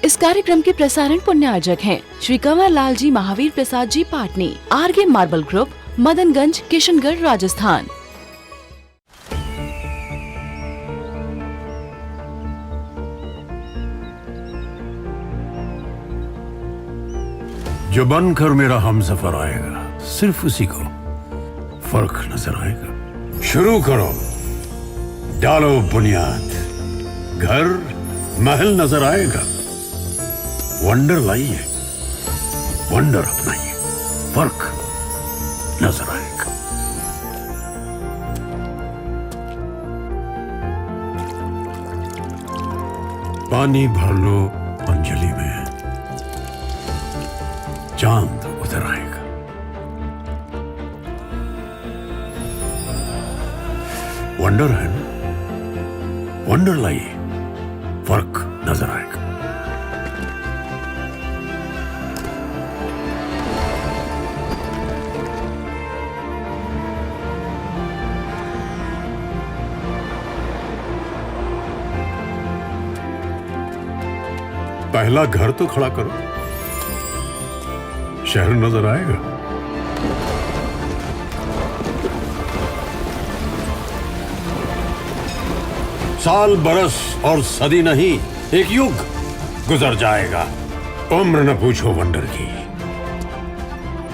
इस कार्यक्रम के प्रसारण पुण्यार्जक हैं Shri Kanwar Lal ji Mahavir Prasad ji Patni, R K marble group, Madanganj, Kishangarh, Rajasthan. जो बनकर मेरा हमसफर आएगा, सिर्फ उसी को फर्क नजर आएगा। शुरू करो, डालो बुनियाद, घर महल नजर आएगा। वंडर लाइए, वंडर अपनाइए, फर्क नजर आएगा। पानी भर लो अंजलि में, चांद उतर आएगा। वंडर है ना, वंडर लाइए, फर्क नजर आएगा। पहला घर तो खड़ा करो, शहर नजर आएगा। साल बरस और सदी नहीं, एक युग गुजर जाएगा। उम्र न पूछो वंडर की,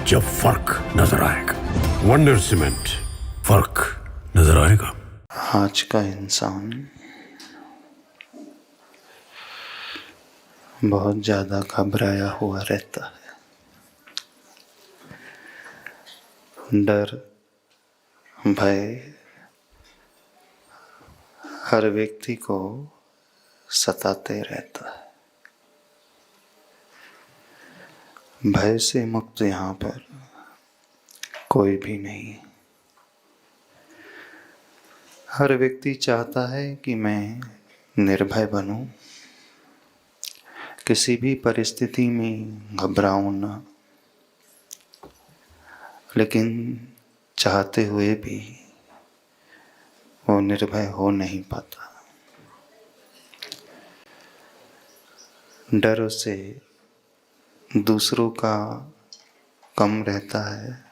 जब फर्क नजर आएगा। वंडर सीमेंट, फर्क नजर आएगा। आज का इंसान बहुत ज्यादा घबराया हुआ रहता है। डर, भय हर व्यक्ति को सताते रहता है। भय से मुक्त यहाँ पर कोई भी नहीं। हर व्यक्ति चाहता है कि मैं निर्भय बनूं, किसी भी परिस्थिति में घबराऊं ना, लेकिन चाहते हुए भी वो निर्भय हो नहीं पाता। डर से दूसरों का कम रहता है,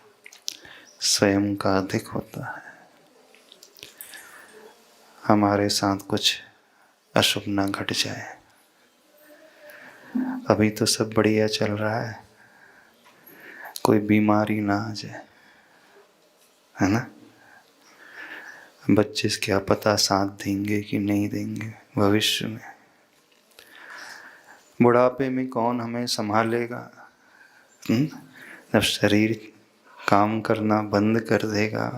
स्वयं का अधिक होता है। हमारे साथ कुछ अशुभ ना घट जाए। अभी तो सब बढ़िया चल रहा है, कोई बीमारी ना आ जाए, है ना। बच्चे क्या पता साथ देंगे कि नहीं देंगे भविष्य में। बुढ़ापे में कौन हमें संभालेगा? जब शरीर काम करना बंद कर देगा,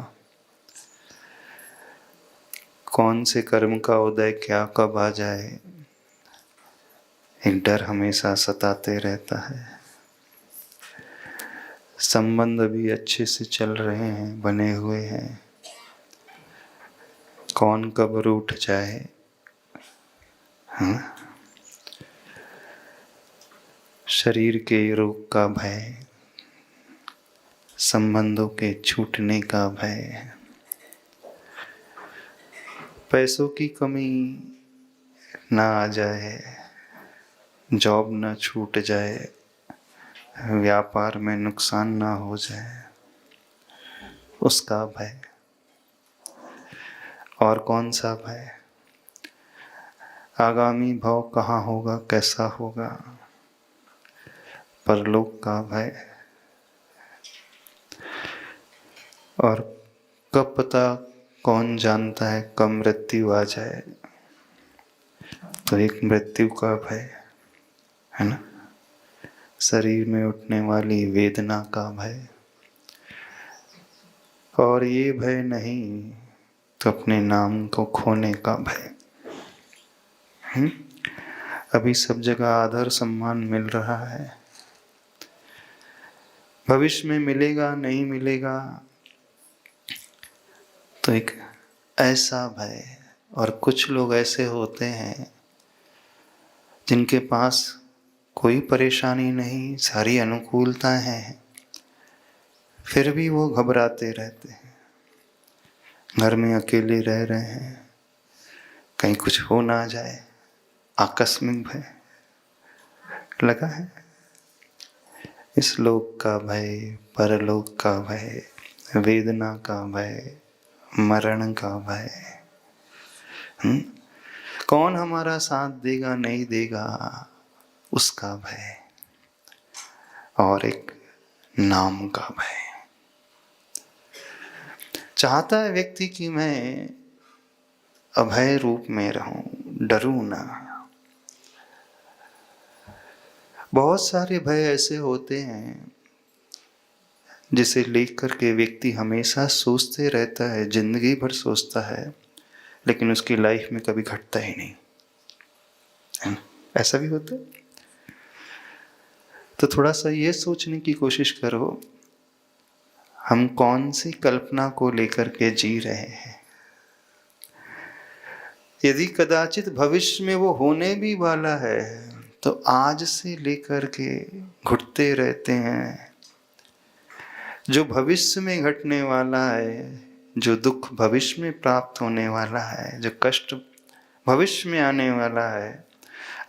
कौन से कर्म का उदय क्या कब आ जाए, एक डर हमेशा सताते रहता है। संबंध भी अच्छे से चल रहे हैं, बने हुए हैं, कौन कब रूठ जाए। हाँ? शरीर के रोग का भय, संबंधों के छूटने का भय, पैसों की कमी ना आ जाए, जॉब ना छूट जाए, व्यापार में नुकसान ना हो जाए, उसका भय। और कौन सा भय? आगामी भव कहाँ होगा, कैसा होगा, परलोक का भय। और कब पता, कौन जानता है कब मृत्यु आ जाए, तो एक मृत्यु का भय है ना। शरीर में उठने वाली वेदना का भय। और ये भय नहीं तो अपने नाम को खोने का भय। अभी सब जगह आदर सम्मान मिल रहा है, भविष्य में मिलेगा नहीं मिलेगा, तो एक ऐसा भय। और कुछ लोग ऐसे होते हैं जिनके पास कोई परेशानी नहीं, सारी अनुकूलताएं हैं, फिर भी वो घबराते रहते हैं। घर में अकेले रह रहे हैं, कहीं कुछ हो ना जाए, आकस्मिक भय। लगा है? इस लोक का भय, परलोक का भय, वेदना का भय, मरण का भय। कौन हमारा साथ देगा नहीं देगा, उसका भय, और एक नाम का भय। चाहता है व्यक्ति कि मैं अभय रूप में रहूं, डरूं ना। बहुत सारे भय ऐसे होते हैं जिसे लेकर के व्यक्ति हमेशा सोचते रहता है, जिंदगी भर सोचता है, लेकिन उसकी लाइफ में कभी घटता ही नहीं है। ऐसा भी होता है। तो थोड़ा सा ये सोचने की कोशिश करो, हम कौन सी कल्पना को लेकर के जी रहे हैं। यदि कदाचित भविष्य में वो होने भी वाला है तो आज से लेकर के घुटते रहते हैं। जो भविष्य में घटने वाला है, जो दुख भविष्य में प्राप्त होने वाला है, जो कष्ट भविष्य में आने वाला है,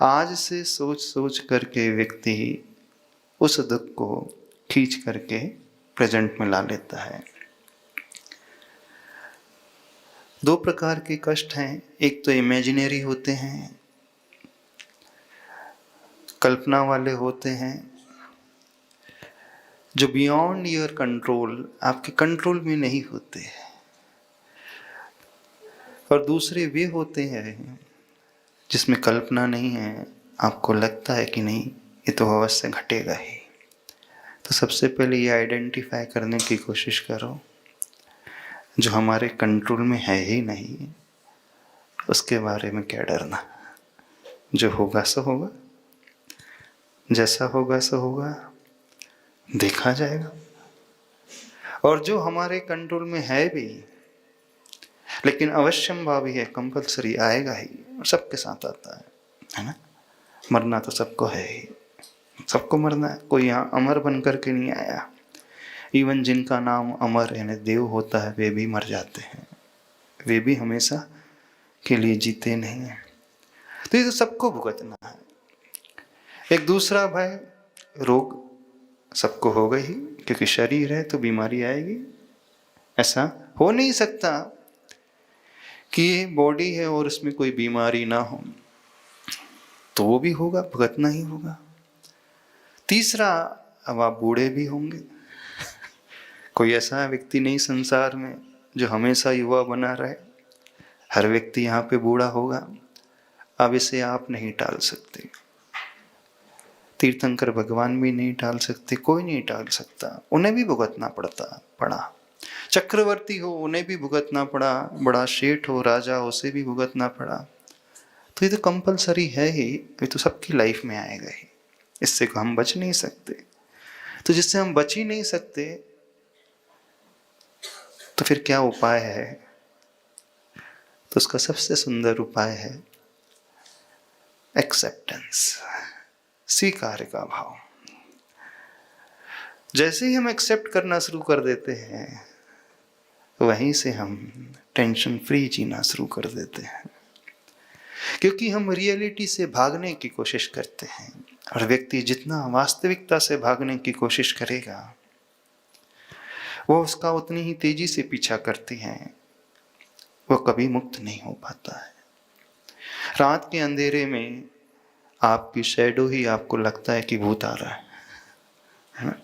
आज से सोच सोच करके व्यक्ति उस दुख को खींच करके प्रेजेंट में ला लेता है। दो प्रकार के कष्ट हैं। एक तो इमेजिनरी होते हैं, कल्पना वाले होते हैं, जो बियॉन्ड योर कंट्रोल, आपके कंट्रोल में नहीं होते। और दूसरे वे होते हैं जिसमें कल्पना नहीं है, आपको लगता है कि नहीं ये तो अवश्य घटेगा ही। तो सबसे पहले ये आइडेंटिफाई करने की कोशिश करो, जो हमारे कंट्रोल में है ही नहीं, उसके बारे में क्या डरना। जो होगा सो होगा, जैसा होगा सो होगा, देखा जाएगा। और जो हमारे कंट्रोल में है भी, लेकिन अवश्यंभावी है, कंपलसरी आएगा ही, सबके साथ आता है ना। मरना तो सबको है ही, सबको मरना है। कोई यहाँ अमर बन करके नहीं आया। इवन जिनका नाम अमर यानी देव होता है, वे भी मर जाते हैं, वे भी हमेशा के लिए जीते नहीं हैं। तो ये तो सबको भुगतना है। एक दूसरा भय, रोग सबको होगा ही, क्योंकि शरीर है तो बीमारी आएगी। ऐसा हो नहीं सकता कि ये बॉडी है और उसमें कोई बीमारी ना हो, तो वो भी होगा, भुगतना ही होगा। तीसरा, अब आप बूढ़े भी होंगे। कोई ऐसा व्यक्ति नहीं संसार में जो हमेशा युवा बना रहे। हर व्यक्ति यहाँ पे बूढ़ा होगा। अब इसे आप नहीं टाल सकते, तीर्थंकर भगवान भी नहीं टाल सकते, कोई नहीं टाल सकता। उन्हें भी भुगतना पड़ा। चक्रवर्ती हो उन्हें भी भुगतना पड़ा, बड़ा सेठ हो, राजा हो, उसे भी भुगतना पड़ा। तो ये तो कंपलसरी है ही, ये तो सबकी लाइफ में आएगा ही, इससे हम बच नहीं सकते। तो जिससे हम बच ही नहीं सकते, तो फिर क्या उपाय है? तो उसका सबसे सुंदर उपाय है एक्सेप्टेंस, स्वीकार का भाव। जैसे ही हम एक्सेप्ट करना शुरू कर देते हैं, वहीं से हम टेंशन फ्री जीना शुरू कर देते हैं। क्योंकि हम रियलिटी से भागने की कोशिश करते हैं, और व्यक्ति जितना वास्तविकता से भागने की कोशिश करेगा, वो उसका उतनी ही तेजी से पीछा करती हैं, वो कभी मुक्त नहीं हो पाता है। रात के अंधेरे में आपकी शैडो ही आपको लगता है कि भूत आ रहा है ना?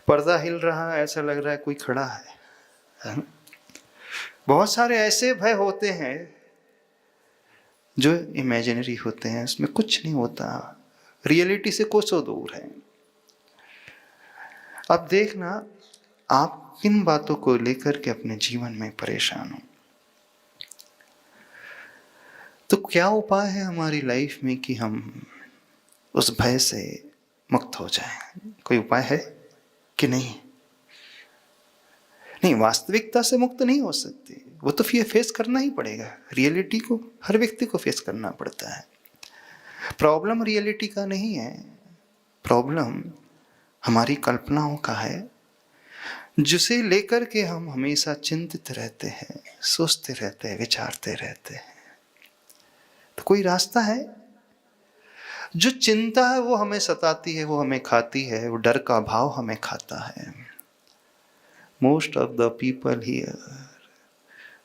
पर्दा हिल रहा है, ऐसा लग रहा है कोई खड़ा है ना? बहुत सारे ऐसे भय होते हैं जो इमेजिनरी होते हैं, उसमें कुछ नहीं होता, रियलिटी से कोसों दूर है। अब देखना, आप किन बातों को लेकर के अपने जीवन में परेशान हो। तो क्या उपाय है हमारी लाइफ में कि हम उस भय से मुक्त हो जाएं? कोई उपाय है कि नहीं? नहीं, वास्तविकता से मुक्त नहीं हो सकते, वो तो फिर फेस करना ही पड़ेगा। रियलिटी को हर व्यक्ति को फेस करना पड़ता है। प्रॉब्लम रियलिटी का नहीं है, प्रॉब्लम हमारी कल्पनाओं का है, जिसे लेकर के हम हमेशा चिंतित रहते हैं, सोचते रहते हैं, विचारते रहते हैं। तो कोई रास्ता है? जो चिंता है वो हमें सताती है, वो हमें खाती है, वो डर का भाव हमें खाता है। Most of the people here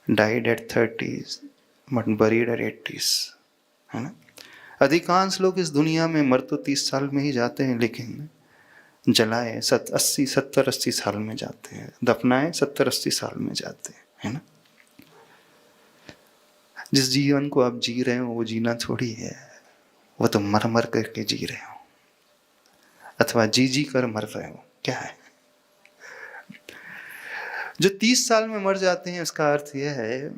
died at 30s but buried at 80s, है ना। अधिकांश लोग इस दुनिया में मर तो 30 साल में ही जाते हैं, लेकिन जलाए 70-80 साल में जाते हैं, दफनाए 70-80 साल में जाते हैं, है ना। जिस जीवन को आप जी रहे हो वो जीना थोड़ी है, वो तो मर मर करके जी रहे हो, अथवा जी जी कर मर रहे हो। क्या है जो 30 साल में मर जाते हैं, उसका अर्थ यह है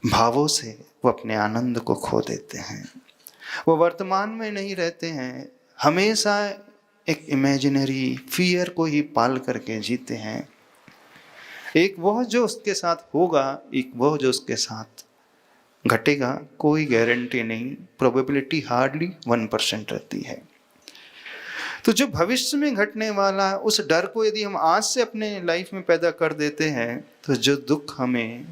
भावों से वो अपने आनंद को खो देते हैं, वो वर्तमान में नहीं रहते हैं, हमेशा एक इमेजिनरी फियर को ही पाल करके जीते हैं। एक वह जो उसके साथ होगा, एक वह जो उसके साथ घटेगा, कोई गारंटी नहीं, प्रोबेबिलिटी हार्डली 1% रहती है। तो जो भविष्य में घटने वाला है, उस डर को यदि हम आज से अपने लाइफ में पैदा कर देते हैं, तो जो दुख हमें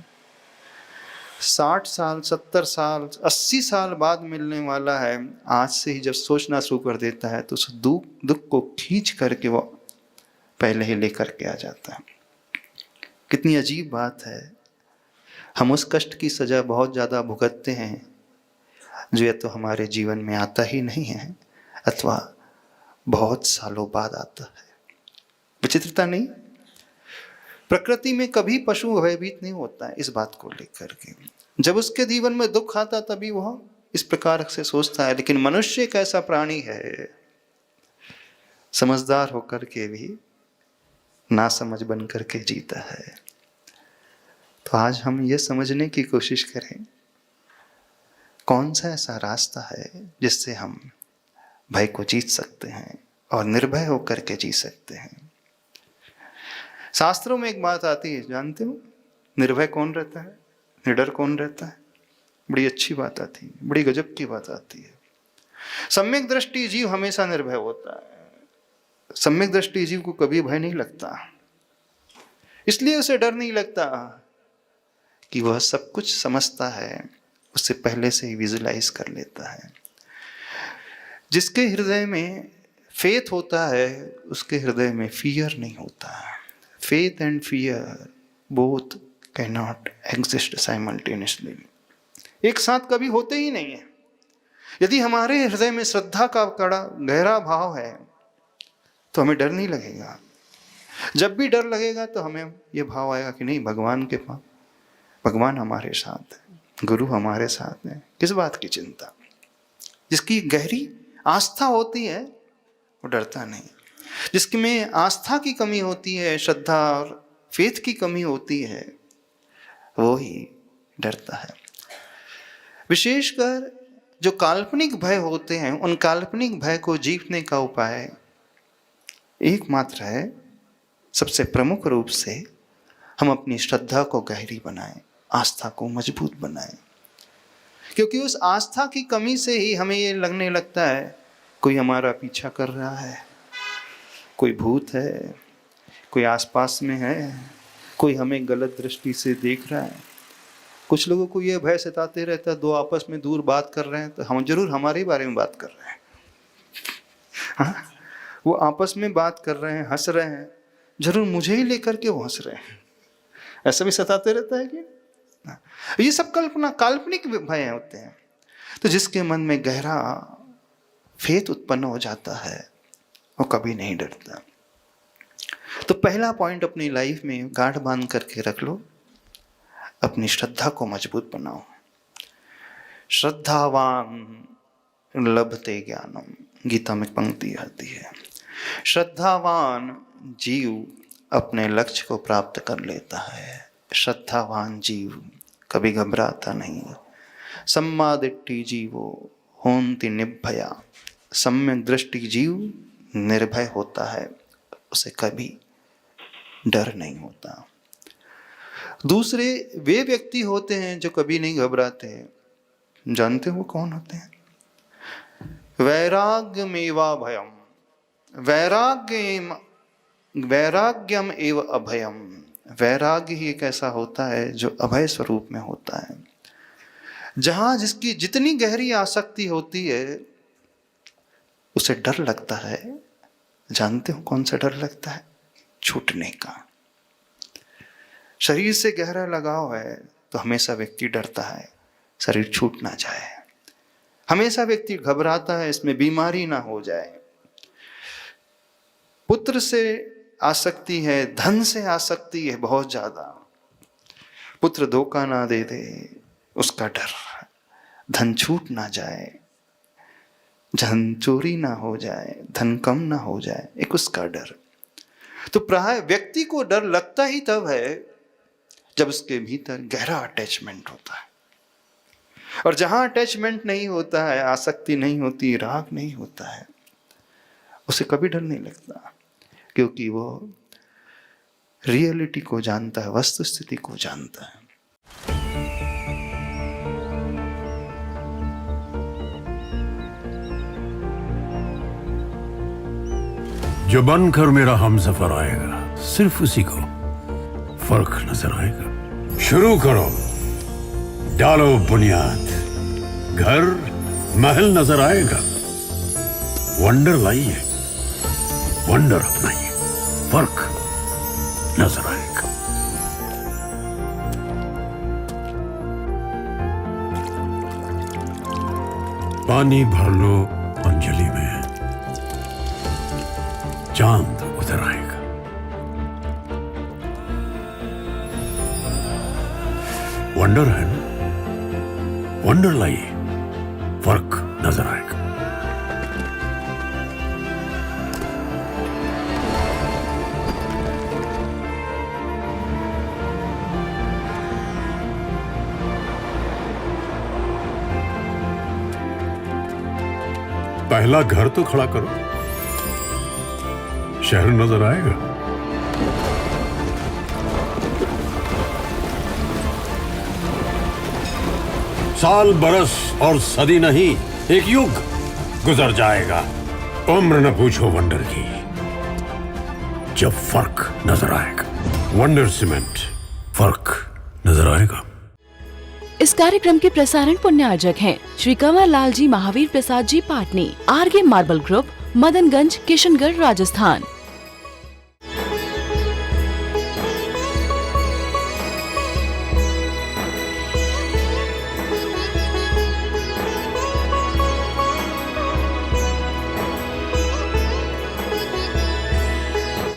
60 साल, 70 साल, 80 साल बाद मिलने वाला है, आज से ही जब सोचना शुरू कर देता है, तो उस दुख को खींच करके वो पहले ही लेकर के आ जाता है। कितनी अजीब बात है, हम उस कष्ट की सजा बहुत ज़्यादा भुगतते हैं जो या तो हमारे जीवन में आता ही नहीं है, अथवा बहुत सालों बाद आता है। विचित्रता नहीं? प्रकृति में कभी पशु भयभीत नहीं होता है इस बात को लेकर के। जब उसके जीवन में दुख आता तभी वह इस प्रकार से सोचता है, लेकिन मनुष्य एक ऐसा प्राणी है, समझदार होकर के भी नासमझ बन करके जीता है। तो आज हम ये समझने की कोशिश करें, कौन सा ऐसा रास्ता है जिससे हम भय को जीत सकते हैं और निर्भय होकर के जी सकते हैं। शास्त्रों में एक बात आती है, जानते हो निर्भय कौन रहता है, निडर कौन रहता है? बड़ी अच्छी बात आती है, बड़ी गजब की बात आती है। सम्यक दृष्टि जीव हमेशा निर्भय होता है। सम्यक दृष्टि जीव को कभी भय नहीं लगता, इसलिए उसे डर नहीं लगता कि वह सब कुछ समझता है, उससे पहले से ही विजुलाइज कर लेता है। जिसके हृदय में फेथ होता है, उसके हृदय में फियर नहीं होता। Faith and fear both can not exist simultaneously, एक साथ कभी होते ही नहीं है। यदि हमारे हृदय में श्रद्धा का कड़ा गहरा भाव है तो हमें डर नहीं लगेगा। जब भी डर लगेगा तो हमें यह भाव आएगा कि नहीं, भगवान हमारे साथ है, गुरु हमारे साथ है, किस बात की चिंता। जिसकी गहरी आस्था होती है वो डरता नहीं। जिसकी में आस्था की कमी होती है, श्रद्धा और फेथ की कमी होती है, वो ही डरता है। विशेषकर जो काल्पनिक भय होते हैं, उन काल्पनिक भय को जीतने का उपाय एकमात्र है, सबसे प्रमुख रूप से हम अपनी श्रद्धा को गहरी बनाएं, आस्था को मजबूत बनाएं। क्योंकि उस आस्था की कमी से ही हमें ये लगने लगता है कोई हमारा पीछा कर रहा है, कोई भूत है, कोई आसपास में है, कोई हमें गलत दृष्टि से देख रहा है। कुछ लोगों को ये भय सताते रहता है, दो आपस में दूर बात कर रहे हैं तो हम जरूर हमारे बारे में बात कर रहे हैं। हाँ, वो आपस में बात कर रहे हैं, हंस रहे हैं, जरूर मुझे ही लेकर के वो हंस रहे हैं। ऐसा भी सताते रहता है कि ये सब काल्पनिक भय होते हैं। तो जिसके मन में गहरा फेथ उत्पन्न हो जाता है वो कभी नहीं डरता। तो पहला पॉइंट अपनी लाइफ में गांठ बांध करके रख लो, अपनी श्रद्धा को मजबूत बनाओ। श्रद्धावान लभते ज्ञानम, गीता में पंक्ति आती है। श्रद्धावान जीव अपने लक्ष्य को प्राप्त कर लेता है। श्रद्धावान जीव कभी घबराता नहीं। सम्मादिट्टि जीवो होन्ति निर्भया, सम्यक दृष्टि जीव निर्भय होता है, उसे कभी डर नहीं होता। दूसरे वे व्यक्ति होते हैं जो कभी नहीं घबराते। जानते हो वो कौन होते हैं? वैराग्यमेवा भयम, वैराग्यम एव अभयम। वैराग्य ही एक ऐसा होता है जो अभय स्वरूप में होता है। जहां जिसकी जितनी गहरी आसक्ति होती है उसे डर लगता है। जानते हो कौन सा डर लगता है? छूटने का। शरीर से गहरा लगाव है तो हमेशा व्यक्ति डरता है शरीर छूट ना जाए। हमेशा व्यक्ति घबराता है इसमें बीमारी ना हो जाए। पुत्र से आसक्ति है, धन से आसक्ति है बहुत ज्यादा। पुत्र धोखा ना दे दे, उसका डर। धन छूट ना जाए, धन चोरी ना हो जाए, धन कम ना हो जाए, एक उसका डर। तो प्राय व्यक्ति को डर लगता ही तब है जब उसके भीतर गहरा अटैचमेंट होता है। और जहां अटैचमेंट नहीं होता है, आसक्ति नहीं होती, राग नहीं होता है, उसे कभी डर नहीं लगता, क्योंकि वो रियलिटी को जानता है, वस्तु स्थिति को जानता है। जो बनकर मेरा हमसफर आएगा, सिर्फ उसी को फर्क नजर आएगा। शुरू करो, डालो बुनियाद, घर महल नजर आएगा। वंडर लाइए, वंडर अपनाइए, फर्क नजर आएगा। पानी भर लो अंजलि में, चांद उतर आएगा। वंडर है ना, वंडर लाइए, फर्क नजर आएगा। पहला घर तो खड़ा करो, शहर नजर आएगा। साल बरस और सदी नहीं, एक युग गुजर जाएगा। उम्र न पूछो वंडर की, जब फर्क नजर आएगा। वंडर सीमेंट, फर्क नजर आएगा। इस कार्यक्रम के प्रसारण पुण्यार्जक हैं श्री कंवर लाल जी महावीर प्रसाद जी पाटनी, आरगे मार्बल ग्रुप, मदनगंज, किशनगढ़, राजस्थान।